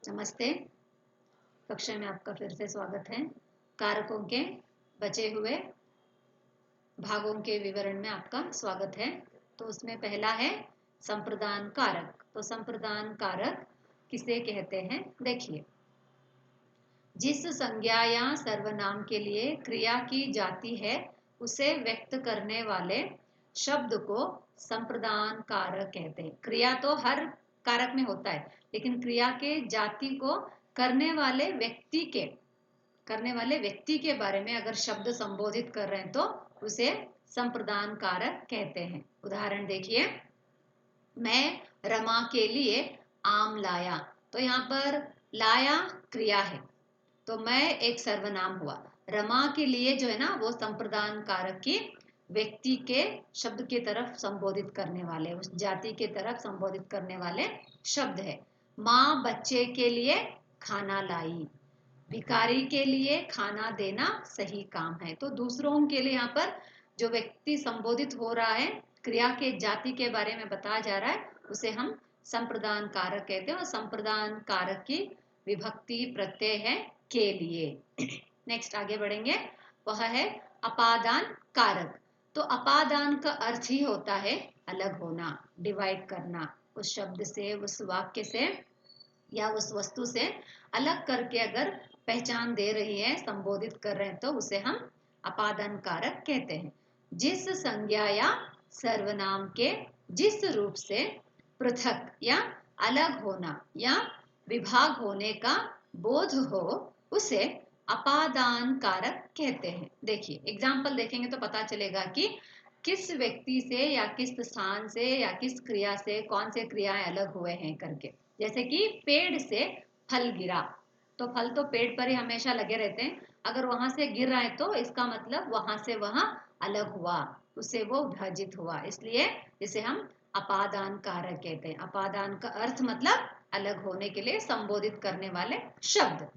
नमस्ते। कक्षा में आपका फिर से स्वागत है। कारकों के बचे हुए भागों के विवरण में आपका स्वागत है। तो उसमें पहला है संप्रदान कारक। तो संप्रदान कारक किसे कहते हैं? देखिए, जिस संज्ञा या सर्वनाम के लिए क्रिया की जाती है उसे व्यक्त करने वाले शब्द को संप्रदान कारक कहते हैं। क्रिया तो हर कारक में होता है, लेकिन क्रिया के जाति को करने वाले व्यक्ति के बारे में अगर शब्द संबोधित कर रहे हैं तो उसे संप्रदान कारक कहते हैं। उदाहरण देखिए, मैं रमा के लिए आम लाया। तो यहाँ पर लाया क्रिया है, तो मैं एक सर्वनाम हुआ। रमा के लिए जो है ना, वो संप्रदान कारक की व्यक्ति के शब्द की तरफ संबोधित करने वाले, उस जाति के तरफ संबोधित करने वाले शब्द है। माँ बच्चे के लिए खाना लाई। भिखारी के लिए खाना देना सही काम है। तो दूसरों के लिए यहाँ पर जो व्यक्ति संबोधित हो रहा है, क्रिया के जाति के बारे में बताया जा रहा है, उसे हम संप्रदान कारक कहते हैं। और संप्रदान कारक की विभक्ति प्रत्यय है के लिए। नेक्स्ट आगे बढ़ेंगे, वह है अपादान कारक। तो अपादान का अर्थ ही होता है अलग होना, डिवाइड करना, उस शब्द से, उस वाक्य से या उस वस्तु से अलग करके अगर पहचान दे रही है, संबोधित कर रहे हैं, तो उसे हम अपादान कारक कहते हैं। जिस संज्ञा या सर्वनाम के जिस रूप से पृथक या अलग होना या विभाग होने का बोध हो उसे अपादान कारक कहते हैं। देखिए, एग्जाम्पल देखेंगे तो पता चलेगा कि किस व्यक्ति से या किस स्थान से या किस क्रिया से कौन से क्रियाएं अलग हुए हैं करके। जैसे कि पेड़ से फल गिरा, तो फल तो पेड़ पर ही हमेशा लगे रहते हैं। अगर वहां से गिर रहा है तो इसका मतलब वहां से वहां अलग हुआ, उससे वो विभाजित हुआ, इसलिए इसे हम अपादान कारक कहते हैं। अपादान का अर्थ मतलब अलग होने के लिए संबोधित करने वाले शब्द।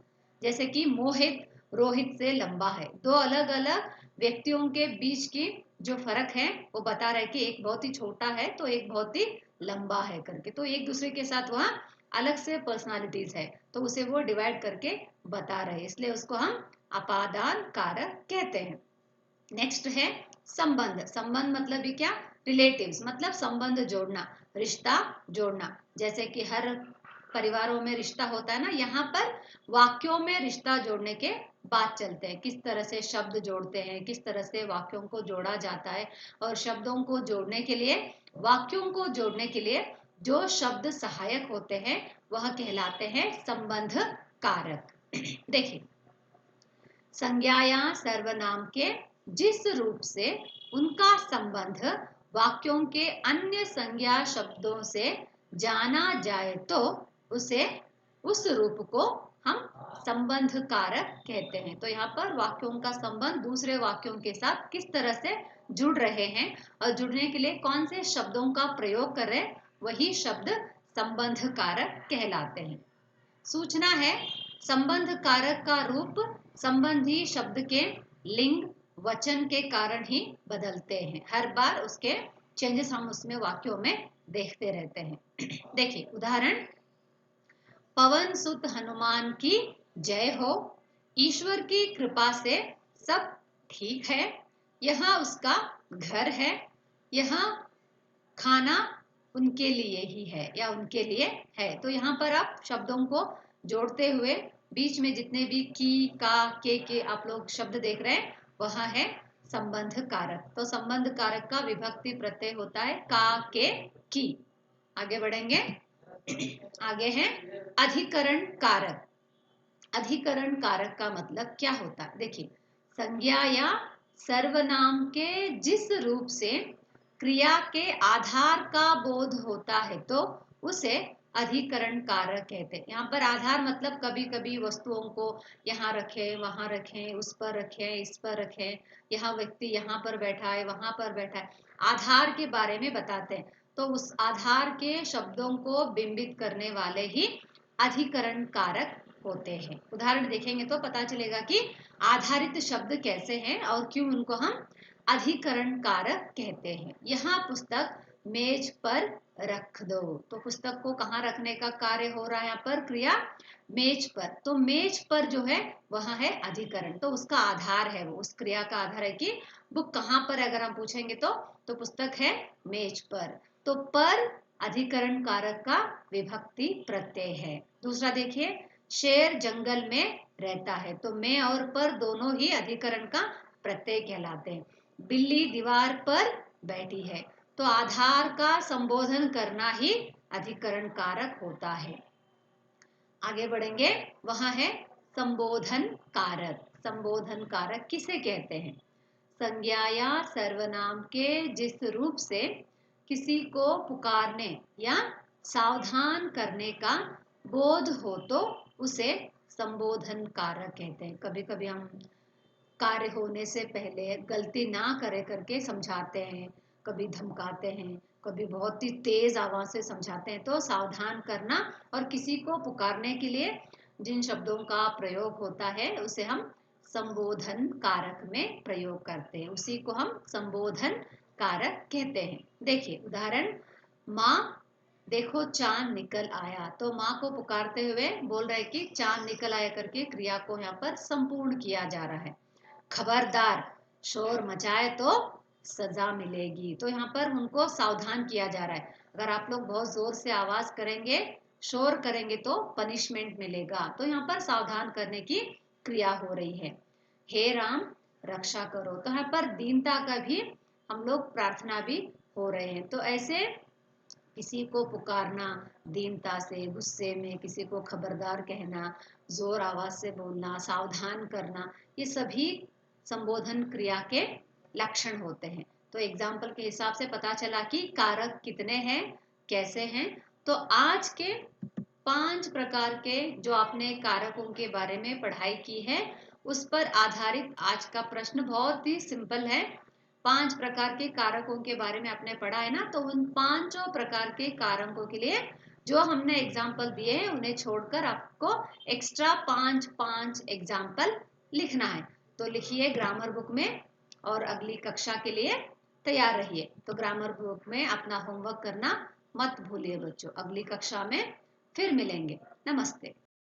जैसे कि मोहित रोहित से लंबा है। दो अलग अलग व्यक्तियों के बीच की जो फर्क है वो बता रहा है कि एक बहुत ही छोटा है तो एक बहुत ही लंबा है करके। तो एक दूसरे के साथ वहाँ अलग से पर्सनालिटीज है, तो उसे वो डिवाइड करके बता रहे, इसलिए उसको हम अपादान कारक कहते हैं। नेक्स्ट है संबंध। संबंध मतलब भी क्या? रिलेटिव्स, मतलब संबंध जोड़ना, रिश्ता जोड़ना। जैसे कि हर परिवारों में रिश्ता होता है ना, यहाँ पर वाक्यों में रिश्ता जोड़ने के बात चलते हैं। किस तरह से शब्द जोड़ते हैं, किस तरह से वाक्यों को जोड़ा जाता है, और शब्दों को जोड़ने के लिए, वाक्यों को जोड़ने के लिए जो शब्द सहायक होते हैं वह कहलाते हैं संबंध कारक। देखिए, संज्ञा या सर्वनाम के जिस रूप से उनका संबंध वाक्यों के अन्य संज्ञा शब्दों से जाना जाए तो उसे, उस रूप को हम संबंध कारक कहते हैं। तो यहाँ पर वाक्यों का संबंध दूसरे वाक्यों के साथ किस तरह से जुड़ रहे हैं और जुड़ने के लिए कौन से शब्दों का प्रयोग कर रहे हैं, वही शब्द संबंध कारक कहलाते हैं। सूचना है, संबंध कारक का रूप संबंधी शब्द के लिंग वचन के कारण ही बदलते हैं। हर बार उसके चेंजेस हम उसमें वाक्यों में देखते रहते हैं। देखिए उदाहरण, पवन सुत हनुमान की जय हो। ईश्वर की कृपा से सब ठीक है। यहाँ उसका घर है। यहाँ खाना उनके लिए ही है या उनके लिए है। तो यहाँ पर आप शब्दों को जोड़ते हुए बीच में जितने भी की, का, के आप लोग शब्द देख रहे हैं वह है संबंध कारक। तो संबंध कारक का विभक्ति प्रत्यय होता है का, के, की। आगे बढ़ेंगे, आगे है अधिकरण कारक। अधिकरण कारक का मतलब क्या होता है? देखिए, संज्ञा या सर्वनाम के जिस रूप से क्रिया के आधार का बोध होता है तो उसे अधिकरण कारक कहते हैं। यहाँ पर आधार मतलब कभी कभी वस्तुओं को यहाँ रखें, वहां रखें, उस पर रखें, इस पर रखें, यहाँ व्यक्ति यहाँ पर बैठा है, वहां पर बैठा है, आधार के बारे में बताते हैं। तो उस आधार के शब्दों को बिंबित करने वाले ही अधिकरण कारक होते हैं। उदाहरण देखेंगे तो पता चलेगा कि आधारित शब्द कैसे हैं और क्यों उनको हम अधिकरण कारक कहते हैं। यहाँ पुस्तक मेज पर रख दो। तो पुस्तक को कहाँ रखने का कार्य हो रहा है यहाँ पर, क्रिया मेज पर। तो मेज पर जो है वहां है अधिकरण, तो उसका आधार है वो, उस क्रिया का आधार है कि बुक कहाँ पर, अगर हम पूछेंगे तो पुस्तक है मेज पर। तो पर अधिकरण कारक का विभक्ति प्रत्यय है। दूसरा देखिए, शेर जंगल में रहता है, तो में और पर दोनों ही अधिकरण का प्रत्यय कहलाते हैं। बिल्ली दीवार पर बैठी है, तो आधार का संबोधन करना ही अधिकरण कारक होता है। आगे बढ़ेंगे, वहां है संबोधन कारक। संबोधन कारक किसे कहते हैं? संज्ञा या सर्वनाम के जिस रूप से किसी को पुकारने या सावधान करने का बोध हो तो उसे संबोधन कारक कहते हैं। कभी कभी हम कार्य होने से पहले गलती ना करे करके समझाते हैं, कभी धमकाते हैं, कभी बहुत ही तेज आवाज से समझाते हैं। तो सावधान करना और किसी को पुकारने के लिए जिन शब्दों का प्रयोग होता है उसे हम संबोधन कारक में प्रयोग करते हैं, उसी को हम संबोधन कारक कहते हैं। देखिए उदाहरण, माँ देखो चांद निकल आया। तो माँ को पुकारते हुए बोल रहे कि चांद निकल आया करके क्रिया को यहाँ पर संपूर्ण किया जा रहा है। खबरदार, शोर मचाए तो सजा मिलेगी। तो यहाँ पर उनको सावधान किया जा रहा है, अगर आप लोग बहुत जोर से आवाज करेंगे, शोर करेंगे तो पनिशमेंट मिलेगा। तो यहाँ पर सावधान करने की क्रिया हो रही है। हे राम रक्षा करो, तो यहाँ पर दीनता का भी हम लोग प्रार्थना भी हो रहे हैं। तो ऐसे किसी को पुकारना दीनता से, गुस्से में किसी को खबरदार कहना, जोर आवाज से बोलना, सावधान करना, ये सभी संबोधन क्रिया के लक्षण होते हैं। तो एग्जाम्पल के हिसाब से पता चला कि कारक कितने हैं, कैसे हैं। तो आज के 5 प्रकार के जो आपने कारकों के बारे में पढ़ाई की है, उस पर आधारित आज का प्रश्न बहुत ही सिंपल है। 5 प्रकार के कारकों के बारे में आपने पढ़ा है ना, तो उन 5 प्रकार के कारकों के लिए जो हमने एग्जाम्पल दिए हैं उन्हें छोड़कर आपको एक्स्ट्रा 5 एग्जाम्पल लिखना है। तो लिखिए ग्रामर बुक में और अगली कक्षा के लिए तैयार रहिए। तो ग्रामर बुक में अपना होमवर्क करना मत भूलिए बच्चों। अगली कक्षा में फिर मिलेंगे। नमस्ते।